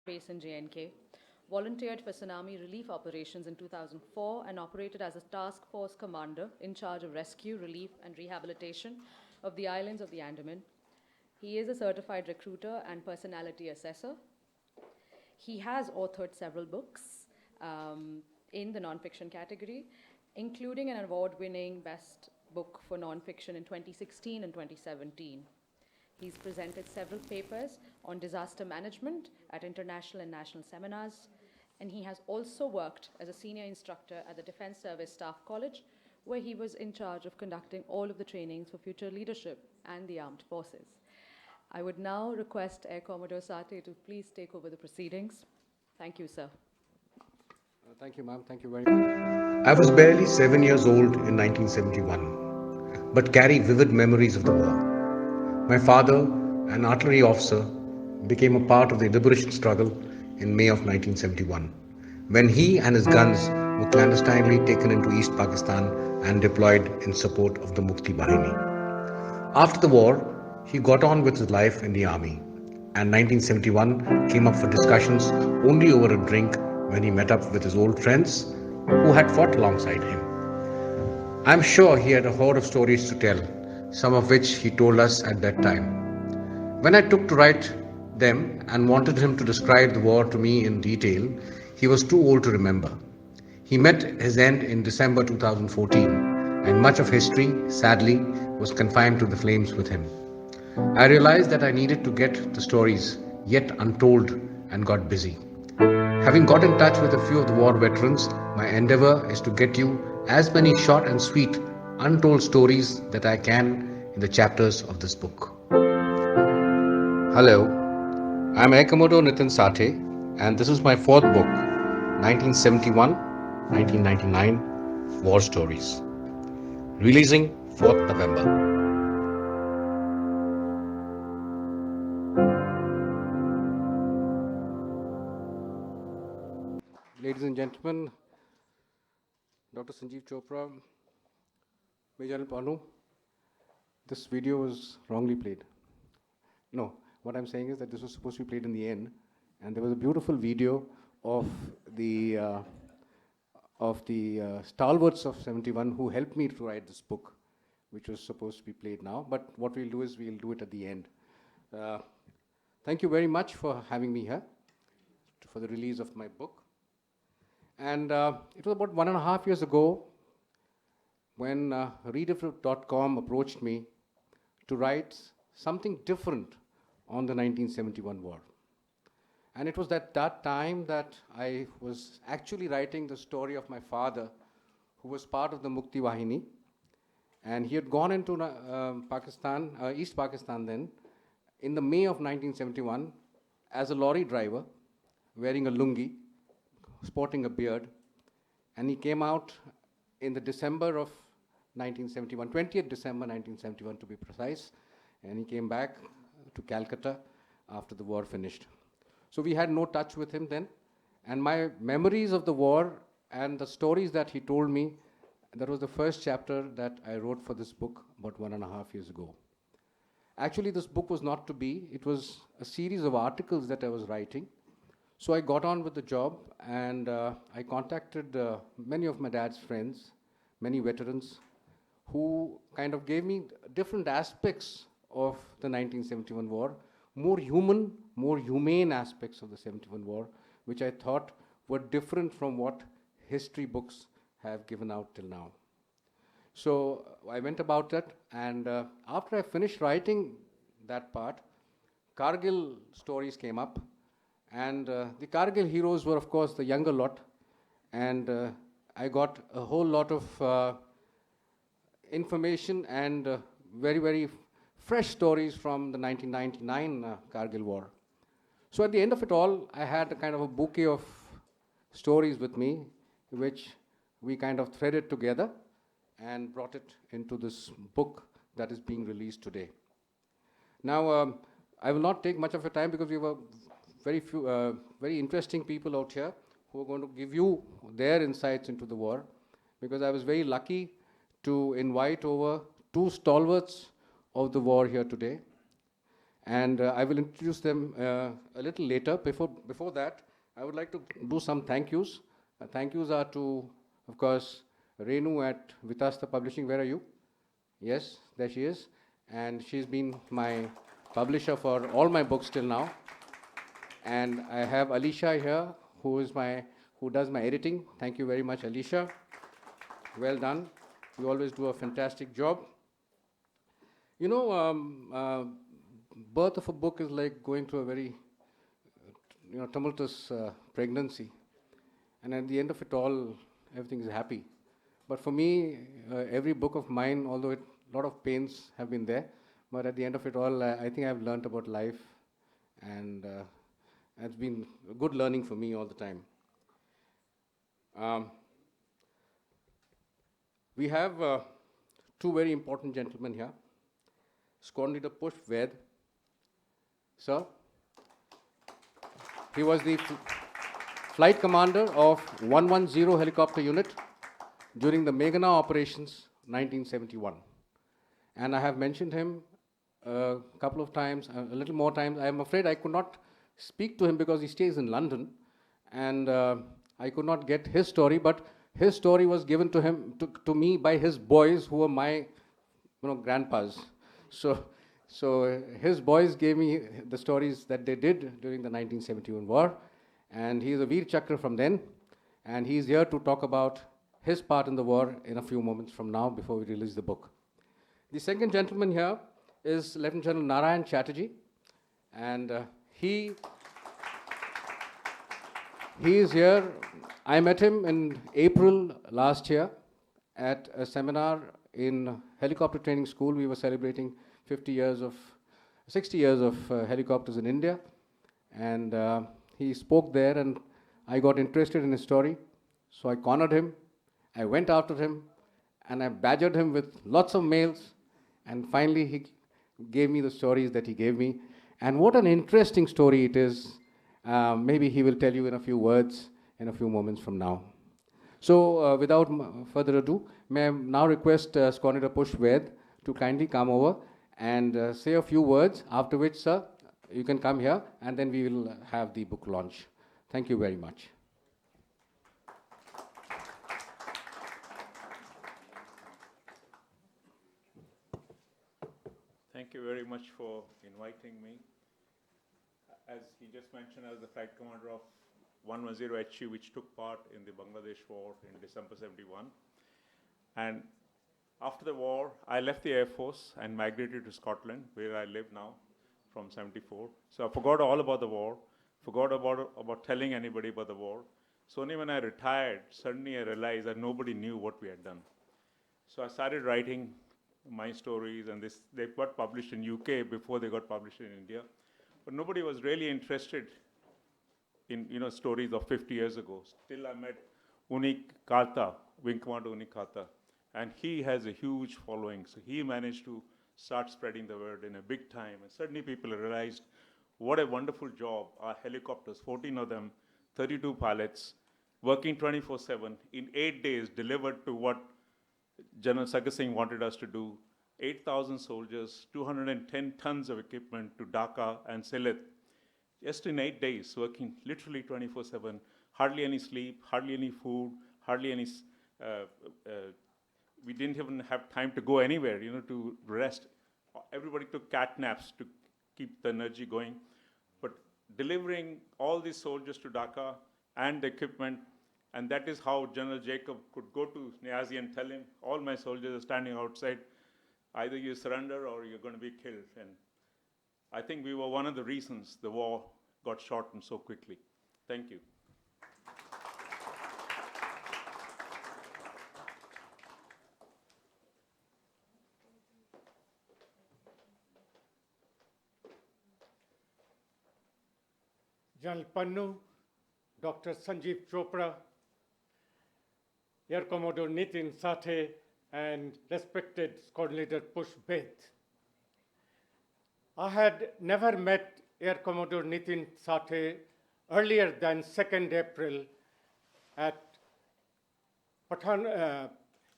base in JNK, volunteered for tsunami relief operations in 2004, and operated as a task force commander in charge of rescue, relief, and rehabilitation of the islands of the Andaman. He is a certified recruiter and personality assessor. He has authored several books in the nonfiction category, including an award winning Best Book for Nonfiction in 2016 and 2017. He's presented several papers on disaster management at international and national seminars, and he has also worked as a senior instructor at the Defense Service Staff College, where he was in charge of conducting all of the trainings for future leadership and the armed forces. I would now request Air Commodore Sathe to please take over the proceedings. Thank you, sir. Thank you, ma'am. Thank you very much. I was barely 7 years old in 1971, but carry vivid memories of the war. My father, an artillery officer, became a part of the liberation struggle in May of 1971, when he and his guns were clandestinely taken into East Pakistan and deployed in support of the Mukti Bahini. After the war, he got on with his life in the army, and 1971 came up for discussions only over a drink when he met up with his old friends who had fought alongside him. I'm sure he had a horde of stories to tell, some of which he told us at that time. When I took to write them and wanted him to describe the war to me in detail, he was too old to remember. He met his end in December 2014, and much of history, sadly, was confined to the flames with him. I realized that I needed to get the stories yet untold and got busy. Having got in touch with a few of the war veterans, my endeavor is to get you as many short and sweet, untold stories that I can in the chapters of this book. Hello, I'm Cmde Nitin Sathe, and this is my fourth book, 1971-1999 War Stories, releasing 4th November. Ladies and gentlemen, Dr. Sanjeev Chopra, Major Panu, this video was wrongly played. No, what I'm saying is that this was supposed to be played in the end, and there was a beautiful video of the stalwarts of 71 who helped me to write this book, which was supposed to be played now. But what we'll do is we'll do it at the end. Thank you very much for having me here for the release of my book. And it was about 1.5 years ago when Reader.com approached me to write something different on the 1971 war. And it was at that time that I was actually writing the story of my father, who was part of the Mukti Bahini. And he had gone into Pakistan, East Pakistan then, in the May of 1971 as a lorry driver, wearing a lungi, sporting a beard, and he came out in the December of 1971, 20th December 1971 to be precise, and he came back to Calcutta after the war finished. So we had no touch with him then, and my memories of the war and the stories that he told me, that was the first chapter that I wrote for this book about 1.5 years ago. Actually, this book was not to be, it was a series of articles that I was writing. So I got on with the job, and I contacted many of my dad's friends, many veterans, who kind of gave me different aspects of the 1971 war, more human, more humane aspects of the 71 war, which I thought were different from what history books have given out till now. So I went about that, and after I finished writing that part, Kargil stories came up. And the Kargil heroes were, of course, the younger lot. And I got a whole lot of information and very, very fresh stories from the 1999 Kargil war. So at the end of it all, I had a kind of a bouquet of stories with me, which we kind of threaded together and brought it into this book that is being released today. Now, I will not take much of your time because we were very interesting people out here who are going to give you their insights into the war, because I was very lucky to invite over two stalwarts of the war here today. And I will introduce them a little later. Before that, I would like to do some thank yous. Thank yous are to, of course, Renu at Vitasta Publishing. Where are you? Yes, there she is. And she's been my publisher for all my books till now. And I have Alicia here, who does my editing. Thank you very much, Alicia. Well done. You always do a fantastic job. You know, birth of a book is like going through a very, tumultuous pregnancy. And at the end of it all, everything is happy. But for me, every book of mine, although a lot of pains have been there, but at the end of it all, I think I've learned about life, and it's been good learning for me all the time. We have two very important gentlemen here. Squadron Leader Pushp Ved, sir. He was the flight commander of 110 helicopter unit during the Meghna operations 1971. And I have mentioned him a couple of times, a little more times. I am afraid I could not speak to him because he stays in London, and I could not get his story, but his story was given to him, to me by his boys who were my grandpas. So his boys gave me the stories that they did during the 1971 war, and he is a Veer Chakra from then, and he is here to talk about his part in the war in a few moments from now before we release the book. The second gentleman here is Lieutenant General Narayan Chatterjee, and he is here. I met him in April last year at a seminar in helicopter training school. We were celebrating 60 years of helicopters in India, and he spoke there, and I got interested in his story, so I cornered him. I went after him, and I badgered him with lots of mails, and finally he gave me the stories that he gave me. And what an interesting story it is. Maybe he will tell you in a few words in a few moments from now. So without further ado, may I now request Squadron Leader Pushp Ved to kindly come over and say a few words, after which, sir, you can come here, and then we will have the book launch. Thank you very much. Thank you very much for inviting me. As he just mentioned, I was the flight commander of 110 HU, which took part in the Bangladesh war in December 71. And after the war, I left the Air Force and migrated to Scotland, where I live now from 74. So I forgot all about the war, forgot about telling anybody about the war. So only when I retired, suddenly I realized that nobody knew what we had done. So I started writing my stories, and they got published in UK before they got published in India. But nobody was really interested in stories of 50 years ago. Still I met Unik Karta, Wing Commander Unik Karta, and he has a huge following. So he managed to start spreading the word in a big time. And suddenly people realized what a wonderful job our helicopters, 14 of them, 32 pilots, working 24/7, in 8 days delivered to what General Sagar Singh wanted us to do. 8,000 soldiers, 210 tons of equipment to Dhaka and Sylhet, just in 8 days, working literally 24/7, hardly any sleep, hardly any food, hardly any, we didn't even have time to go anywhere, to rest. Everybody took cat naps to keep the energy going. But delivering all these soldiers to Dhaka and the equipment, and that is how General Jacob could go to Niazi and tell him, all my soldiers are standing outside, either you surrender or you're going to be killed. And I think we were one of the reasons the war got shortened so quickly. Thank you. General Pannu, Dr. Sanjeev Chopra, Air Commodore Nitin Sathe, and respected Squadron Leader Pushp Ved. I had never met Air Commodore Nitin Sathe earlier than 2nd April at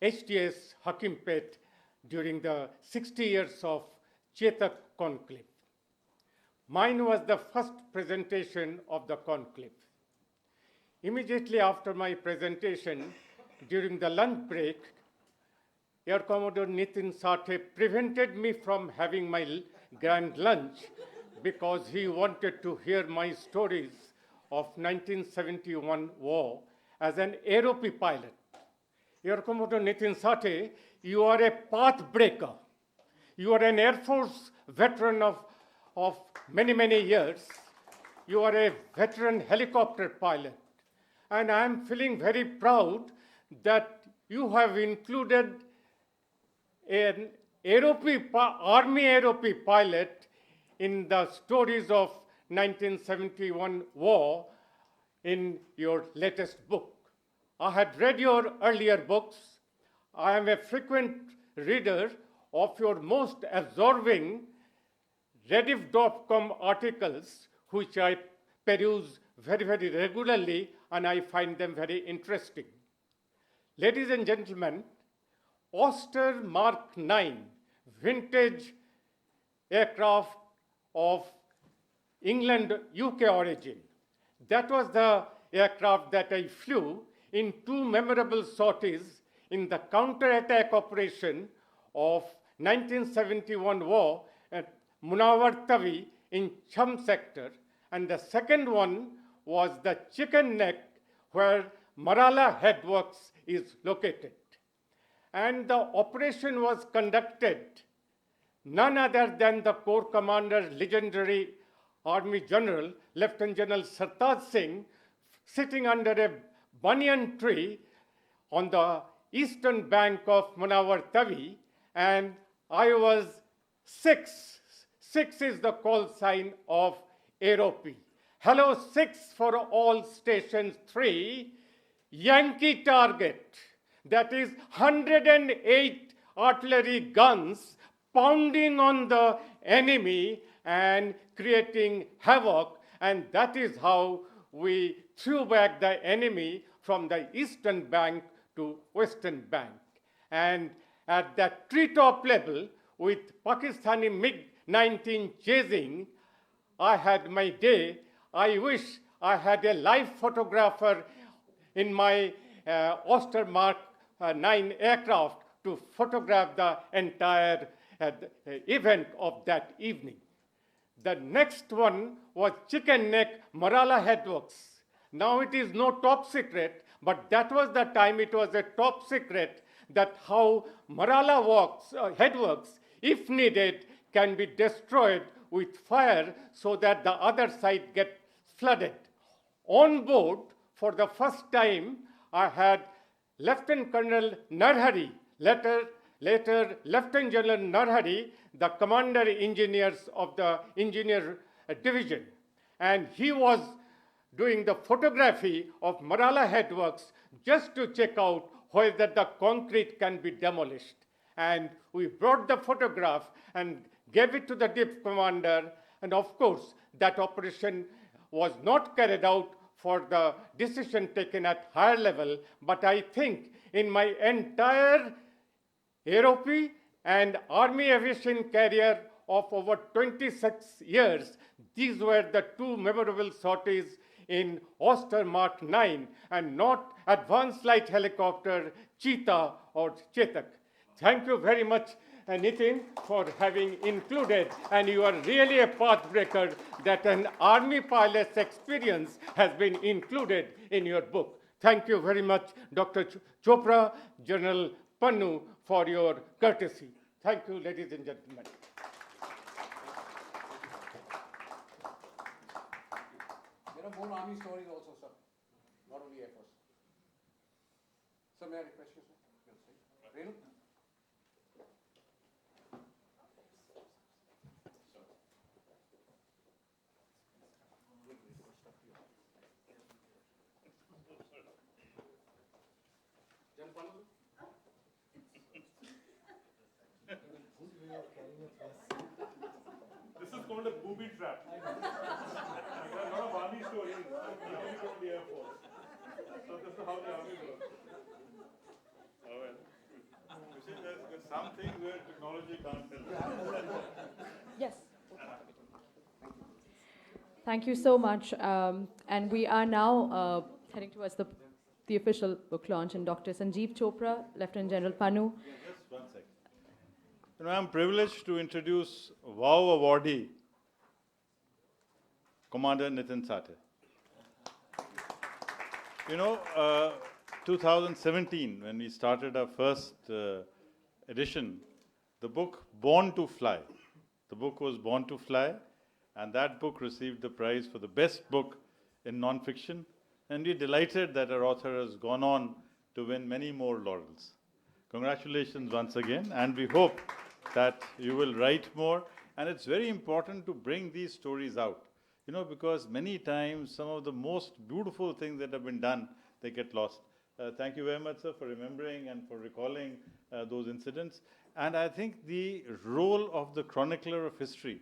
HTS Hakimpet during the 60 years of Chetak conclave. Mine was the first presentation of the conclave. Immediately after my presentation, during the lunch break, Air Commodore Nitin Sathe prevented me from having my grand lunch because he wanted to hear my stories of 1971 war as an aeroplane pilot. Air Commodore Nitin Sathe, you are a path breaker. You are an Air Force veteran of many, many years. You are a veteran helicopter pilot. And I'm feeling very proud that you have included an Army aeroplane pilot in the stories of 1971 war in your latest book. I had read your earlier books. I am a frequent reader of your most absorbing Rediff.com articles, which I peruse very, very regularly, and I find them very interesting. Ladies and gentlemen, Oster Mark 9, vintage aircraft of England, UK origin. That was the aircraft that I flew in two memorable sorties in the counter-attack operation of 1971 war at Munawar Tawi in Cham sector. And the second one was the Chicken Neck, where Marala Headworks is located. And the operation was conducted none other than the Corps Commander, legendary Army General, Lieutenant General Sartaj Singh, sitting under a banyan tree on the eastern bank of Munawar Tawi, and I was 6. 6 is the call sign of Aeropi. Hello 6 for all stations 3, Yankee target. That is 108 artillery guns pounding on the enemy and creating havoc, and that is how we threw back the enemy from the eastern bank to western bank. And at that treetop level, with Pakistani MiG-19 chasing, I had my day. I wish I had a live photographer in my Oster Mark 9 aircraft to photograph the entire event of that evening. The next one was Chicken Neck Marala Headworks. Now it is no top secret, but that was the time it was a top secret that how Marala Headworks, if needed, can be destroyed with fire so that the other side gets flooded. On board, for the first time, I had Lieutenant Colonel Narhari, later Lieutenant General Narhari, the commander engineers of the engineer division. And he was doing the photography of Marala Headworks just to check out whether the concrete can be demolished. And we brought the photograph and gave it to the DIP commander. And of course, that operation was not carried out for the decision taken at higher level. But I think in my entire Aeropi and Army aviation career of over 26 years, these were the two memorable sorties in Oster Mark 9 and not advanced light helicopter Cheetah or Chetak. Thank you very much, Nitin, for having included, and you are really a pathbreaker that an Army pilot's experience has been included in your book. Thank you very much, Dr. Chopra, General Pannu, for your courtesy. Thank you, ladies and gentlemen. There are more Army stories also, sir, not only Air Force. Sir, may I request you, sir? Renu? This is called a booby trap. There are a lot of army stories, usually from the Air Force. So this is how the army works. Oh well. You see, there's some things where technology can't help. Yes. Thank you. Thank you so much. And we are now heading towards the official book launch, and Dr. Sanjeev Chopra, Lieutenant General Panu. Just one second. I'm privileged to introduce WOW awardee, Commander Nitin Sathe. 2017, when we started our first edition, the book Born to Fly. The book was Born to Fly, and that book received the prize for the best book in non-fiction. And we're delighted that our author has gone on to win many more laurels. Congratulations once again, and we hope that you will write more. And it's very important to bring these stories out, because many times some of the most beautiful things that have been done, they get lost. Thank you very much, sir, for remembering and for recalling those incidents. And I think the role of the chronicler of history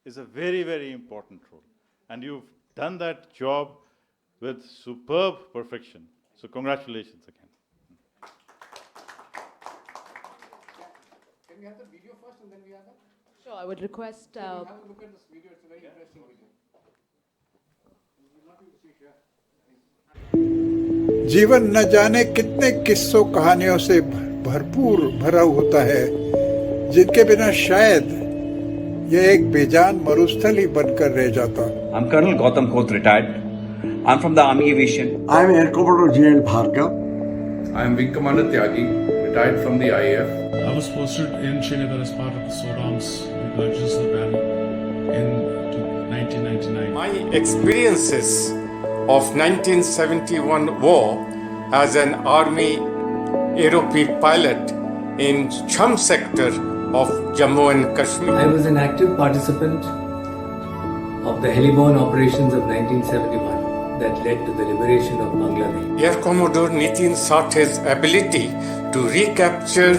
is a very, very important role. And you've done that job with superb perfection. So congratulations again. Can we have the video first and then we have that? Sure, I would request. Can you have a look at this video? It's a very interesting video. You'll not be able to see it here. जीवन न जाने कितने किस्सों कहानियों से भरपूर भरा होता है, जिनके बिना शायद यह एक बेजान मरुस्थल ही बनकर रह जाता. I'm Colonel Gautam Khoth, retired. I'm from the Army Aviation. I'm Air Commodore G.L. Bhargav. I'm Wing Commander Tyagi, retired from the IAF. I was posted in Srinagar as part of the SODAM's Reconnaissance Battalion in 1999. My experiences of 1971 war as an Army aeroplane pilot in Cham sector of Jammu and Kashmir. I was an active participant of the heliborne operations of 1971 that led to the liberation of Bangladesh. Air Commodore Nitin Sathe's ability to recapture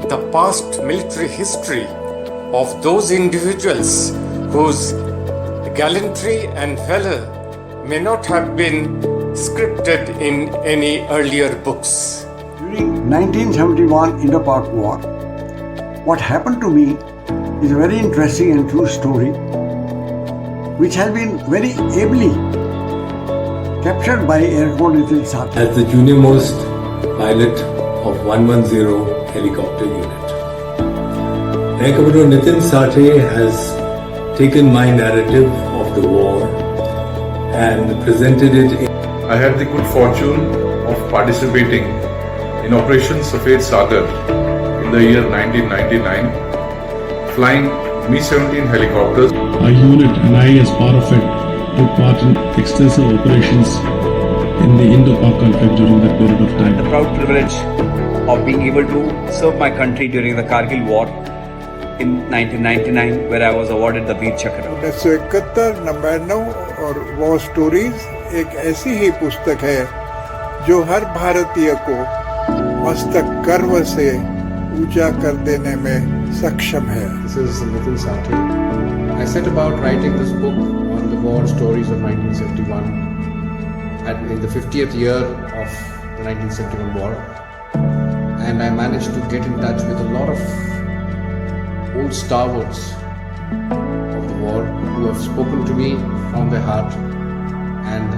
the past military history of those individuals whose gallantry and valor may not have been scripted in any earlier books. During 1971 Indo-Pak War, what happened to me is a very interesting and true story, which has been very ably captured by Air Commodore Nitin Sathe. As the junior most pilot of 110 helicopter unit, Air Commodore Nitin Sathe has taken my narrative of the war and presented it in. I had the good fortune of participating in Operation Safed Sagar in the year 1999, flying Mi-17 helicopters. Our unit and I, as part of it, took part in extensive operations in the Indo-Pak conflict during that period of time. The proud privilege of being able to serve my country during the Kargil War in 1999, where I was awarded the Veer Chakra. 1971 नंबरनो और war stories एक ऐसी ही पुस्तक है जो हर भारतीय को मस्तक गर्व से ऊंचा कर देने में सक्षम है. This is Nitin Sathe. I set about writing this book on the war stories of 1971 in the 50th year of the 1971 war, and I managed to get in touch with a lot of old stalwarts of the war who have spoken to me from their heart, and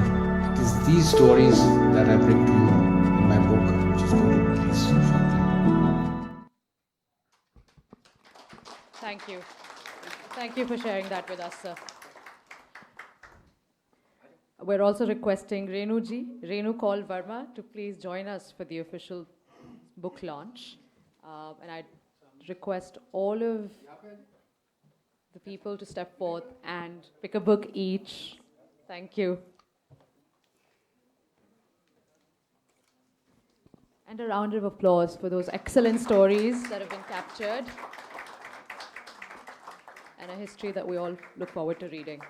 it is these stories that I bring to you in my book, which is going to be released shortly. Thank you. Thank you for sharing that with us, sir. We're also requesting Renu Kaul Verma, to please join us for the official book launch. And I request all of the people to step forth and pick a book each. Thank you. And a round of applause for those excellent stories that have been captured and a history that we all look forward to reading.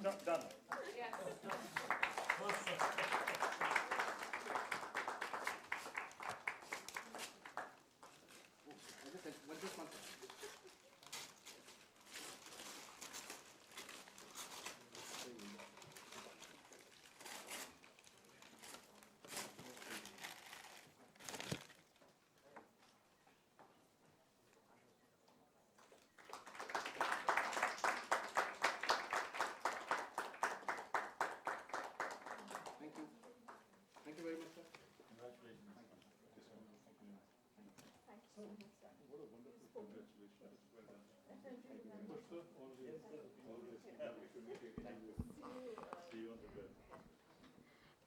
No, done.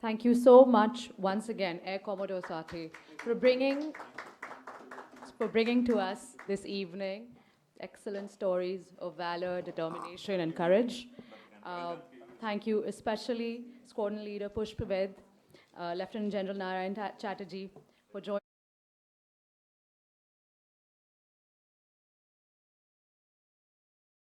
Thank you so much once again, Air Commodore Sathe, for bringing to us this evening excellent stories of valor, determination, and courage. Thank you especially Squadron Leader Pushp Ved, Lieutenant General Narayan Chatterjee, for joining.